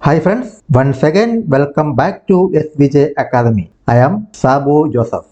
Hi friends, once again welcome back to SVJ Academy. I am Sabu Joseph.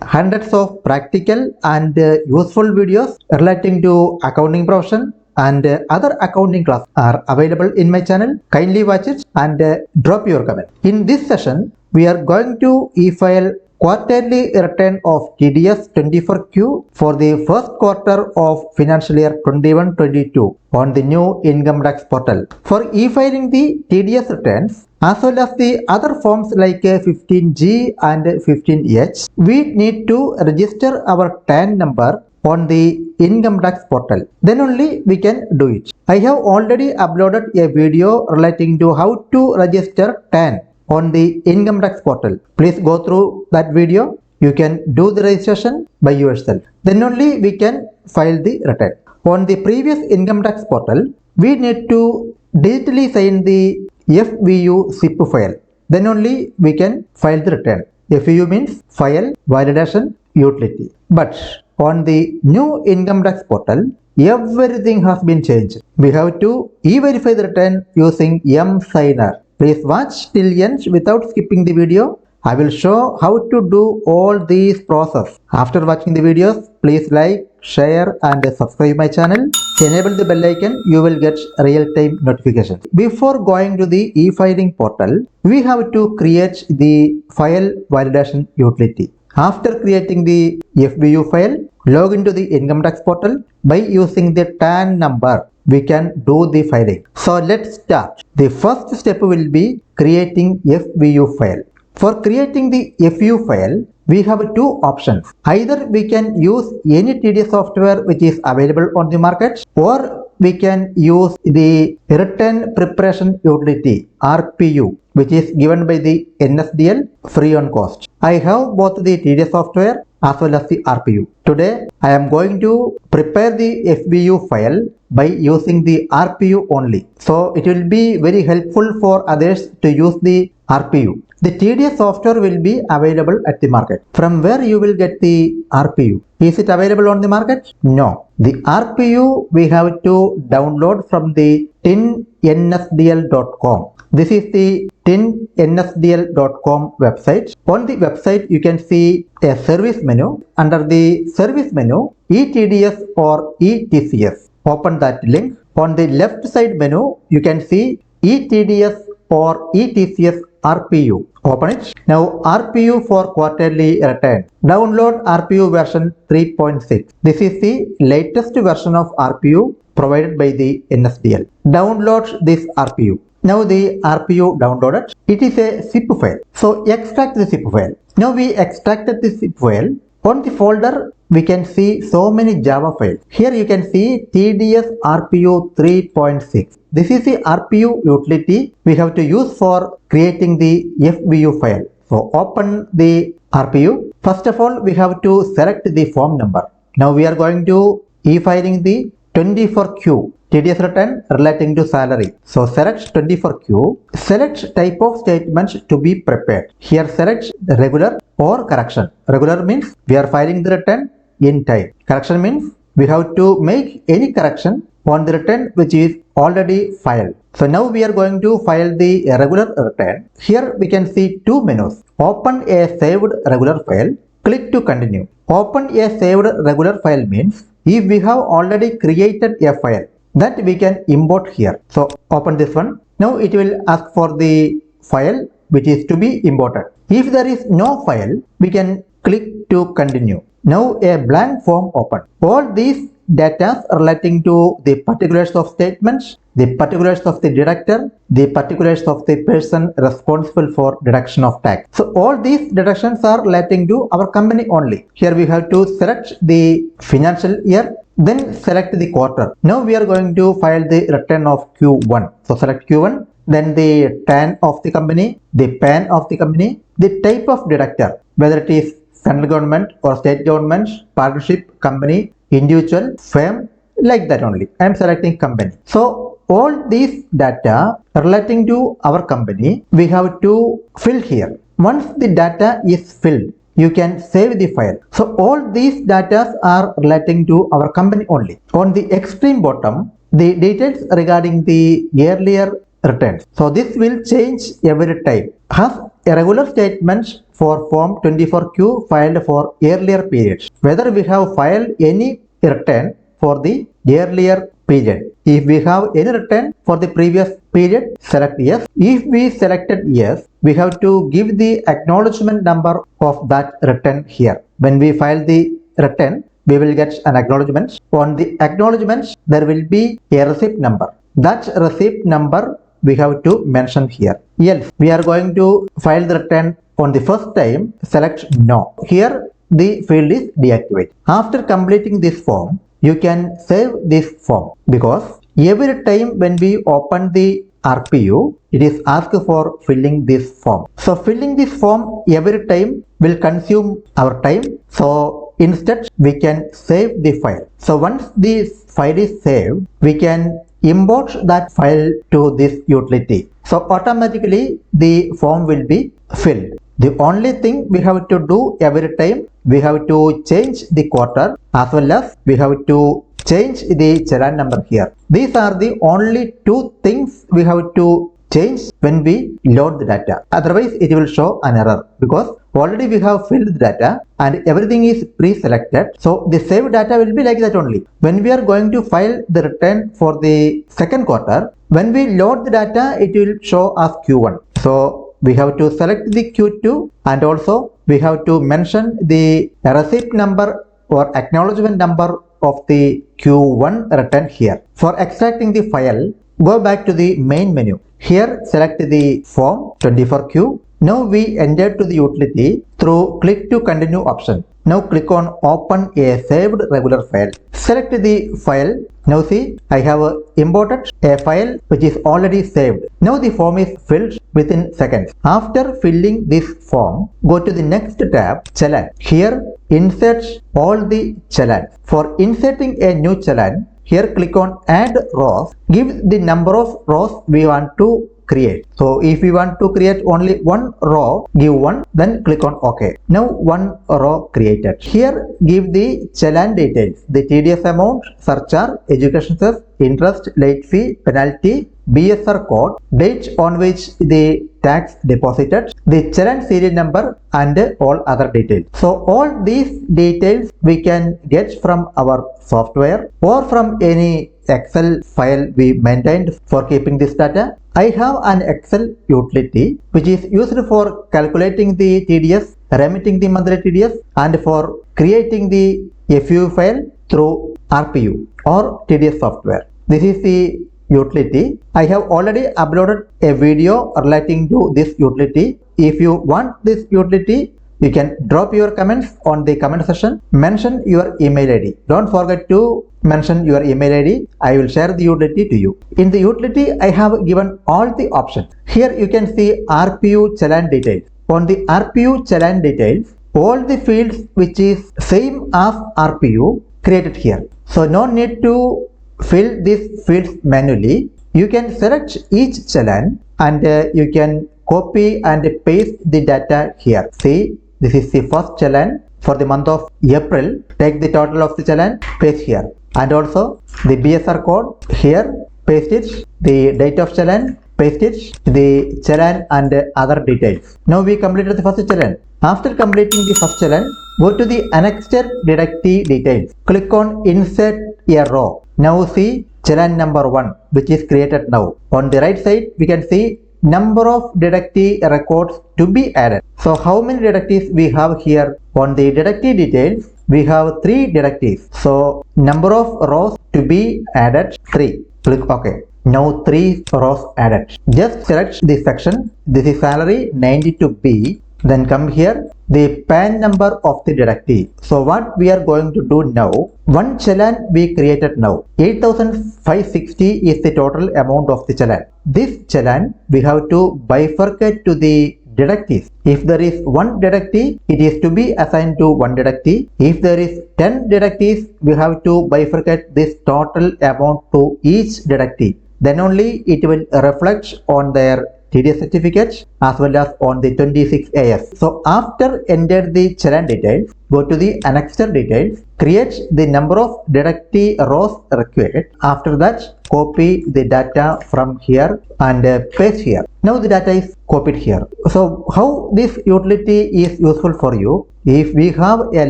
Hundreds of practical and useful videos relating to accounting profession and other accounting classes are available in my channel. Kindly watch it and drop your comment. In this session, we are going to e-file quarterly return of TDS 24Q for the first quarter of financial year 21-22 on the new income tax portal. For e-filing the TDS returns as well as the other forms like 15G and 15H, we need to register our TAN number on the income tax portal. Then only we can do it. I have already uploaded a video relating to how to register TAN on the income tax portal. Please go through that video. You can do the registration by yourself. Then only we can file the return. On the previous income tax portal, we need to digitally sign the Fbu zip file. Then only we can file the return. Fbu means file validation utility. But on the new income tax portal, everything has been changed. We have to e-verify the return using M-Signer. Please watch till end without skipping the video. I will show how to do all these process. After watching the videos, please like, share and subscribe my channel. Enable the bell icon, you will get real-time notifications. Before going to the e-filing portal, we have to create the file validation utility. After creating the Fbu file, log into the income tax portal by using the TAN number. We can do the filing. So let's start. The first step will be creating Fbu file. For creating the Fbu file, we have two options. Either we can use any TDS software which is available on the market, or we can use the Return Preparation Utility RPU, which is given by the NSDL free on cost. I have both the TDS software as well as the RPU. Today I am going to prepare the Fbu file by using the RPU only. So it will be very helpful for others to use the RPU. The TDS software will be available at the market. From where you will get the RPU? Is it available on the market? No. The RPU we have to download from the tinnsdl.com. This is the tinnsdl.com website. On the website you can see a service menu. Under the service menu, eTDS or eTCS. Open that link. On the left side menu, you can see eTDS or eTCS RPU. Open it. Now RPU for quarterly return. Download RPU version 3.6. This is the latest version of RPU provided by the NSDL. Download this RPU. Now the RPU downloaded. It is a zip file. So extract the zip file. Now we extracted the zip file. On the folder, we can see so many Java files. Here you can see TDS RPU 3.6. This is the RPU utility we have to use for creating the Fbu file. So open the RPU. First of all, we have to select the form number. Now we are going to e-filing the 24Q TDS return relating to salary. So select 24Q. Select type of statements to be prepared. Here select regular or correction. Regular means we are filing the return in time. Correction means we have to make any correction on the return which is already filed. So now we are going to file the regular return. Here we can see two menus. Open a saved regular file. Click to continue. Open a saved regular file means if we have already created a file that we can import here. So open this one. Now it will ask for the file which is to be imported. If there is no file, we can click to continue. Now a blank form open. All these data relating to the particulars of statements, the particulars of the deductor, the particulars of the person responsible for deduction of tax. So all these deductions are relating to our company only. Here we have to select the financial year, then select the quarter. Now we are going to file the return of Q1. So select Q1, then the TAN of the company, the PAN of the company, the type of deductor, whether it is central government or state government, partnership, company, individual, firm, like that only. I am selecting company. So all these data relating to our company, we have to fill here. Once the data is filled, you can save the file. So all these data are relating to our company only. On the extreme bottom, the details regarding the earlier returns. So this will change every time. Has regular statements for Form 24Q filed for earlier periods. Whether we have filed any return for the earlier period. If we have any return for the previous period, select yes. If we selected yes, we have to give the acknowledgement number of that return here. When we file the return, we will get an acknowledgement. On the acknowledgements, there will be a receipt number. That receipt number we have to mention here. Else, we are going to file the return on the first time, select no. Here, the field is deactivated. After completing this form, you can save this form because every time when we open the RPU, it is asked for filling this form. So filling this form every time will consume our time. So instead, we can save the file. So once the file is saved, we can import that file to this utility. So automatically the form will be filled. The only thing we have to do every time, we have to change the quarter as well as we have to change the challan number here. These are the only two things we have to change when we load the data. Otherwise, it will show an error because already we have filled the data and everything is pre-selected. So the saved data will be like that only. When we are going to file the return for the second quarter, when we load the data, it will show as Q1. So we have to select the Q2 and also we have to mention the receipt number or acknowledgement number of the Q1 return here. For extracting the file, go back to the main menu. Here select the form 24Q. Now we enter to the utility through click to continue option. Now click on open a saved regular file. Select the file. Now see, I have imported a file which is already saved. Now the form is filled within seconds. After filling this form, go to the next tab, challan. Here insert all the challan. For inserting a new challan, here click on add rows. Give the number of rows we want to create. So if we want to create only one row, give 1, then click on OK. Now one row created. Here give the challan details, the TDS amount, surcharge, education cess, interest, late fee, penalty, BSR code, date on which the tax deposited, the challan serial number and all other details. So all these details we can get from our software or from any Excel file we maintained for keeping this data. I have an Excel utility which is used for calculating the TDS, remitting the monthly TDS and for creating the Fbu file through RPU or TDS software. This is the utility. I have already uploaded a video relating to this utility. If you want this utility, you can drop your comments on the comment section. Mention your email ID. Don't forget to mention your email ID. I will share the utility to you. In the utility, I have given all the options. Here you can see RPU challan details. On the RPU challan details, all the fields which is same as RPU created here. So no need to fill these fields manually. You can select each challan and you can copy and paste the data here. See, this is the first challan for the month of April. Take the total of the challan, paste here. And also the BSR code here, paste it. The date of challan, paste it. The challan and other details. Now we completed the first challan. After completing the first challan, go to the annexed deductee details. Click on insert a row. Now see challan number 1 which is created now. On the right side we can see number of deductee records to be added. So how many deductees we have here? On the deductee details we have 3 deductees. So number of rows to be added 3. Click OK. Now 3 rows added. Just select the section. This is salary 92B. Then come here the PAN number of the deductee. So what we are going to do now, one challan we created now. 8,560 is the total amount of the challan. This challan we have to bifurcate to the deductees. If there is one deductee, it is to be assigned to one deductee. If there is 10 deductees, we have to bifurcate this total amount to each deductee. Then only it will reflect on their TDS certificate as well as on the 26 AS. So after enter the challan details, go to the annexure details, create the number of deductee rows required. After that, copy the data from here and paste here. Now the data is copied here. So how this utility is useful for you? If we have a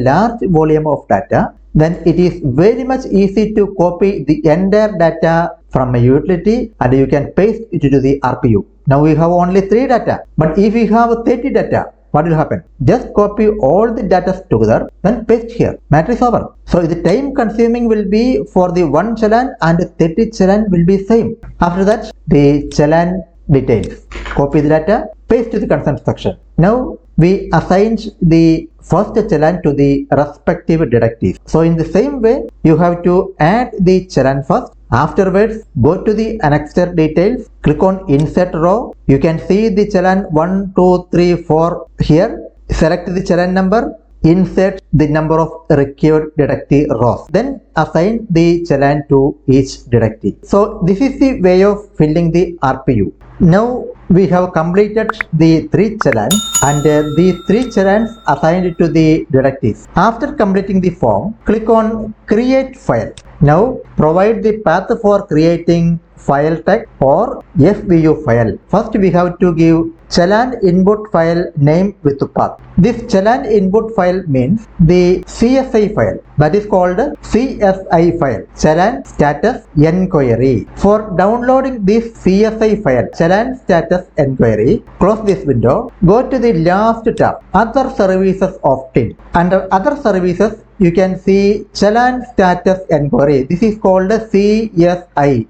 large volume of data, then it is very much easy to copy the entire data from a utility and you can paste it to the RPU. Now we have only 3 data, but if we have 30 data, what will happen? Just copy all the data together, then paste here. Matter is over. So the time consuming will be for the 1 challan and 30 challan will be same. After that, the challan details. Copy the data, paste to the consent section. Now we assigned the first challan to the respective deductees. So in the same way, you have to add the challan first. Afterwards, go to the annexure details, click on insert row. You can see the challan 1, 2, 3, 4 here. Select the challan number, insert the number of required deductee rows. Then assign the challan to each deductee. So this is the way of filling the RPU. Now we have completed the 3 challans and these 3 challans assigned to the deductees. After completing the form, click on create file. Now provide the path for creating file tag or Fbu file. First we have to give challan input file name with path. This challan input file means the CSI file, that is called CSI file, challan status enquiry. For downloading this CSI file, challan status enquiry, close this window, go to the last tab, other services of TIN. Under other services, you can see challan status enquiry. This is called CSI.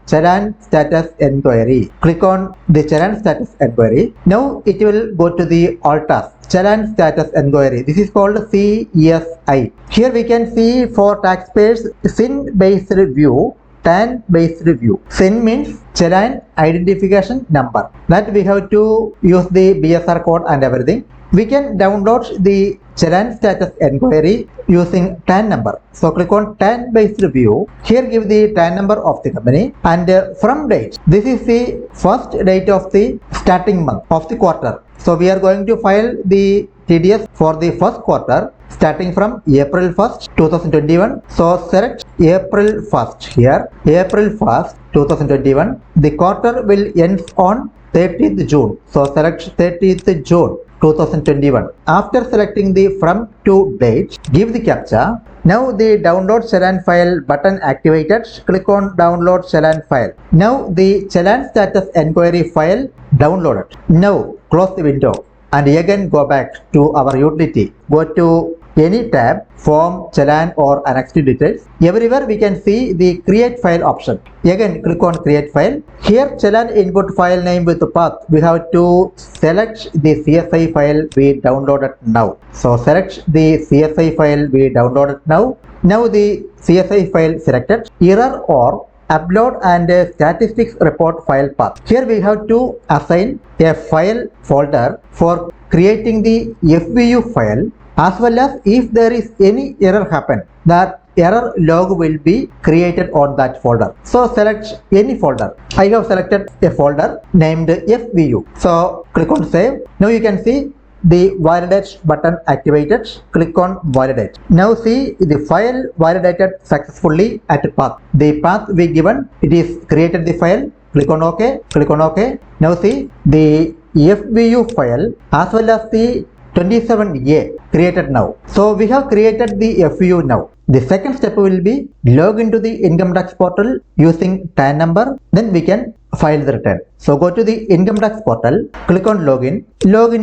Challan status enquiry. Click on the challan status enquiry. Now it will go to the alt task, challan status enquiry. This is called CSI. Here we can see for taxpayers SIN based view, TAN based view. SIN means challan identification number. That we have to use the BSR code and everything. We can download the challan status enquiry using TAN number. So click on TAN based view. Here give the TAN number of the company and from date. This is the first date of the starting month of the quarter. So we are going to file the TDS for the first quarter starting from April 1st 2021. So select April 1st here. April 1st 2021. The quarter will end on 30th June. So select 30th June 2021. After selecting the from to date, give the captcha. Now the download challan file button activated. Click on download challan file. Now the challan status enquiry file downloaded. Now close the window and again go back to our utility. Go to any tab, form, challan or annexed details. Everywhere we can see the create file option. Again click on create file. Here challan input file name with the path. We have to select the CSI file we downloaded now. So select the CSI file we downloaded now. Now the CSI file selected. Error or upload and statistics report file path. Here we have to assign a file folder for creating the Fbu file, as well as if there is any error happen, that error log will be created on that folder. So select any folder. I have selected a folder named Fbu. So click on save. Now you can see the validate button activated. Click on validate. Now see the file validated successfully at path. The path we given, it is created the file. Click on OK. Click on OK. Now see the Fbu file as well as the 27A created now. So we have created the FU now. The second step will be log into the income tax portal using TAN number. Then we can file the return. So go to the income tax portal, click on login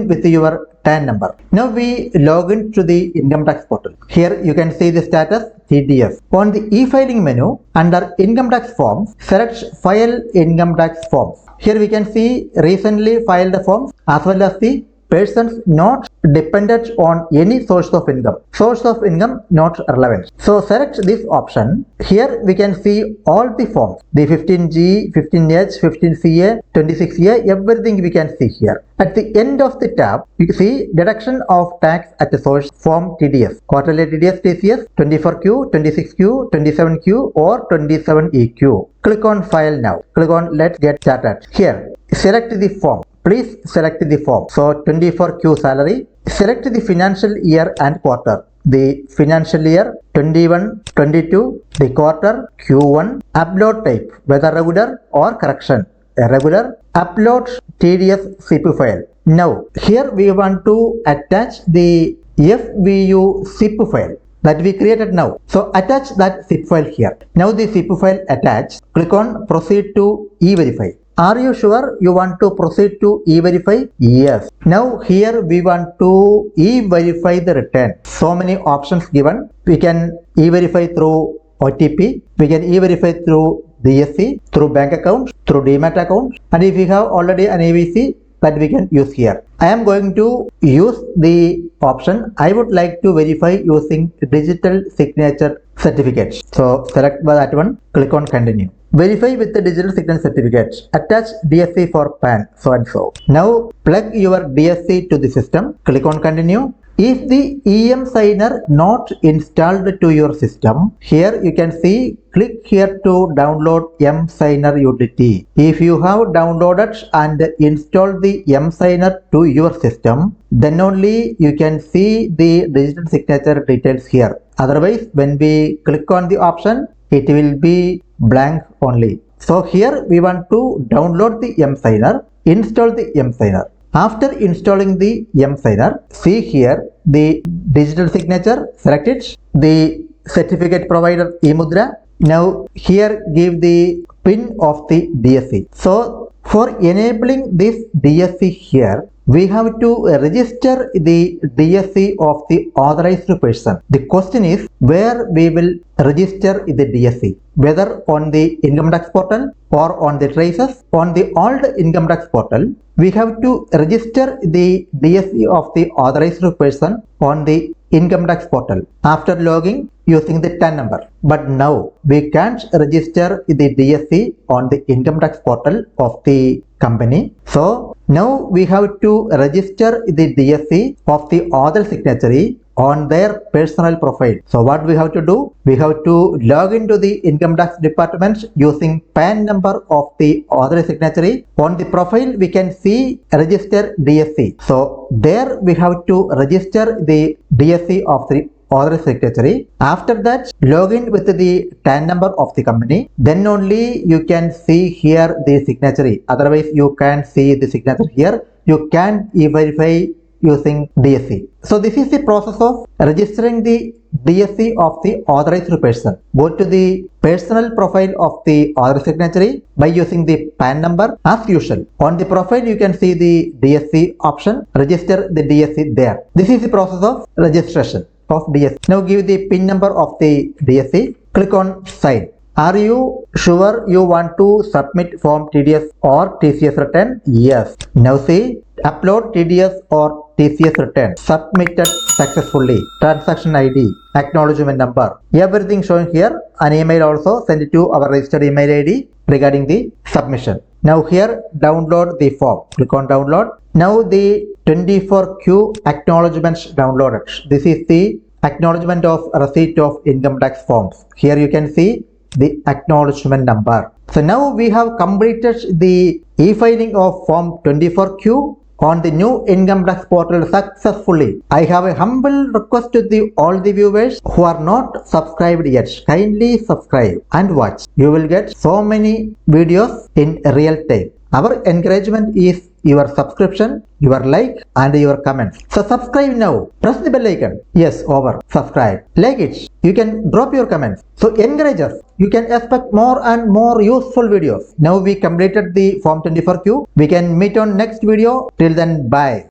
with your TAN number. Now we log into the income tax portal. Here you can see the status TDS. On the e-filing menu under income tax forms, select file income tax forms. Here we can see recently filed forms as well as the persons not dependent on any source of income. Source of income not relevant. So select this option. Here we can see all the forms. The 15G, 15H, 15CA, 26A, everything we can see here. At the end of the tab, you can see deduction of tax at the source form TDS. Quarterly TDS TCS 24Q, 26Q, 27Q or 27EQ. Click on File now. Click on Let's Get Started. Here, select the form. Please select the form. So 24Q salary. Select the financial year and quarter. The financial year 21-22, the quarter Q1. Upload type, whether regular or correction. Regular. Upload TDS Fbu file. Now here we want to attach the Fbu zip file that we created now. So attach that zip file here. Now the zip file attached. Click on proceed to e-verify. Are you sure you want to proceed to e-verify? Yes. Now here we want to e-verify the return. So many options given. We can e-verify through OTP. We can e-verify through DSC, through bank account, through Demat account, and if we have already an ABC, that we can use here. I am going to use the option. I would like to verify using digital signature certificate. So select that one, click on continue. Verify with the digital signature certificate. Attach DSC for PAN, so and so. Now plug your DSC to the system. Click on continue. If the EM signer not installed to your system, here you can see, click here to download M signer utility. If you have downloaded and installed the M signer to your system, then only you can see the digital signature details here. Otherwise, when we click on the option, it will be blank only. So here we want to download the M signer, install the M signer. After installing the M signer, see here the digital signature, select it, the certificate provider eMudra. Now here give the PIN of the DSC. So for enabling this DSC here, we have to register the DSC of the authorized person. The question is where we will register the DSC, whether on the income tax portal or on the traces. On the old income tax portal, we have to register the DSC of the authorized person on the income tax portal after logging using the TAN number. But now we can't register the DSC on the income tax portal of the company. So now we have to register the DSC of the other signatory on their personal profile. So what we have to do? We have to log into the income tax department using PAN number of the other signatory. On the profile we can see register DSC. So there we have to register the DSC of the other signatory. After that, log in with the TAN number of the company. Then only you can see here the signatory. Otherwise you can't see the signature here. You can e-verify using DSC. So this is the process of registering the DSC of the authorized person. Go to the personal profile of the authorized signatory by using the PAN number as usual. On the profile you can see the DSC option. Register the DSC there. This is the process of registration of DSC. Now give the PIN number of the DSC. Click on sign. Are you sure you want to submit form TDS or TCS return? Yes. Now see, upload TDS or TCS return. Submitted successfully. Transaction ID, acknowledgement number, everything showing here. An email also send it to our registered email ID regarding the submission. Now here download the form. Click on download. Now the 24Q acknowledgements downloaded. This is the acknowledgement of receipt of income tax forms. Here you can see the acknowledgement number. So now we have completed the e-filing of form 24Q on the new income tax portal successfully. I have a humble request to all the viewers who are not subscribed yet. Kindly subscribe and watch. You will get so many videos in real time. Our encouragement is your subscription, your like and your comments. So subscribe now. Press the bell icon. Yes, over. Subscribe. Like it. You can drop your comments. So encourage us. You can expect more and more useful videos. Now we completed the form 24Q. We can meet on next video. Till then, bye.